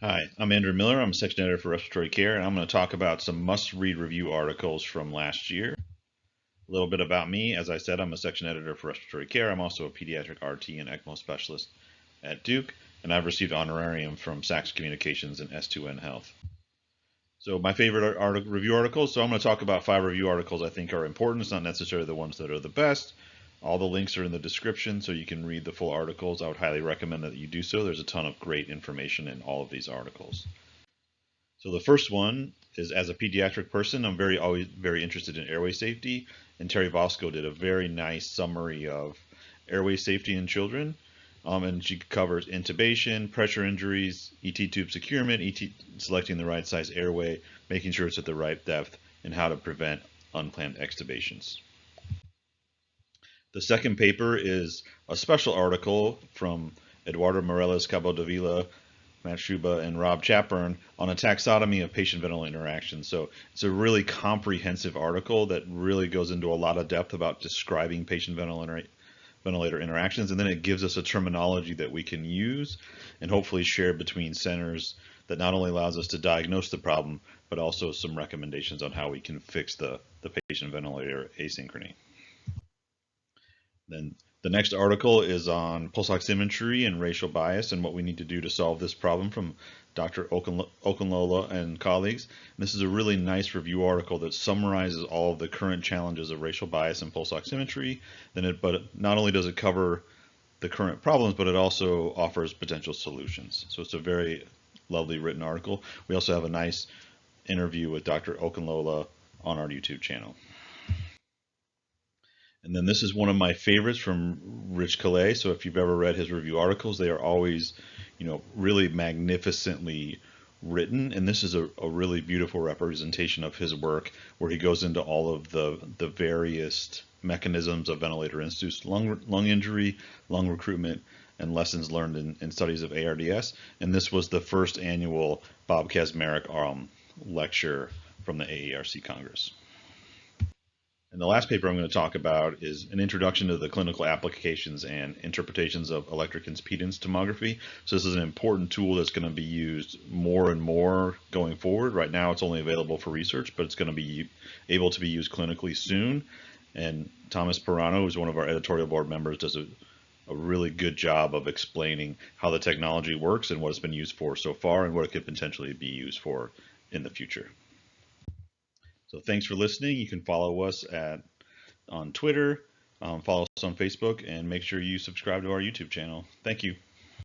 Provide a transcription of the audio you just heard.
Hi, I'm Andrew Miller. I'm a section editor for Respiratory Care, and I'm going to talk about some must-read review articles from last year. A little bit about me. As I said, I'm a section editor for Respiratory Care. I'm also a pediatric RT and ECMO specialist at Duke, and I've received honorarium from Sachs Communications and S2N Health. So my favorite review articles. So I'm going to talk about 5 review articles I think are important. It's not necessarily the ones that are the best. All the links are in the description, so you can read the full articles. I would highly recommend that you do so. There's a ton of great information in all of these articles. So the first one is, as a pediatric person, I'm always very interested in airway safety, and Terry Bosco did a very nice summary of airway safety in children. And she covers intubation, pressure injuries, ET tube securement, selecting the right size airway, making sure it's at the right depth, and how to prevent unplanned extubations. The second paper is a special article from Eduardo Morales Cabo Davila, Matt Schuba, and Rob Chapburn on a taxonomy of patient-ventilator interactions. So it's a really comprehensive article that really goes into a lot of depth about describing patient-ventilator interactions, and then it gives us a terminology that we can use and hopefully share between centers that not only allows us to diagnose the problem, but also some recommendations on how we can fix the patient-ventilator asynchrony. Then the next article is on pulse oximetry and racial bias and what we need to do to solve this problem from Dr. Okunlola and colleagues. And this is a really nice review article that summarizes all of the current challenges of racial bias in pulse oximetry. But not only does it cover the current problems, but it also offers potential solutions. So it's a very lovely written article. We also have a nice interview with Dr. Okunlola on our YouTube channel. And then this is one of my favorites from Rich Calais. So if you've ever read his review articles, they are always, really magnificently written. And this is a really beautiful representation of his work where he goes into all of the various mechanisms of ventilator-induced lung injury, lung recruitment, and lessons learned in studies of ARDS. And this was the first annual Bob Kazmarek lecture from the AARC Congress. And the last paper I'm going to talk about is an introduction to the clinical applications and interpretations of electric impedance tomography. So this is an important tool that's going to be used more and more going forward. Right now it's only available for research, but it's going to be able to be used clinically soon. And Thomas Pirano, who's one of our editorial board members, does a really good job of explaining how the technology works and what it's been used for so far and what it could potentially be used for in the future. So thanks for listening. You can follow us on Twitter, follow us on Facebook, and make sure you subscribe to our YouTube channel. Thank you.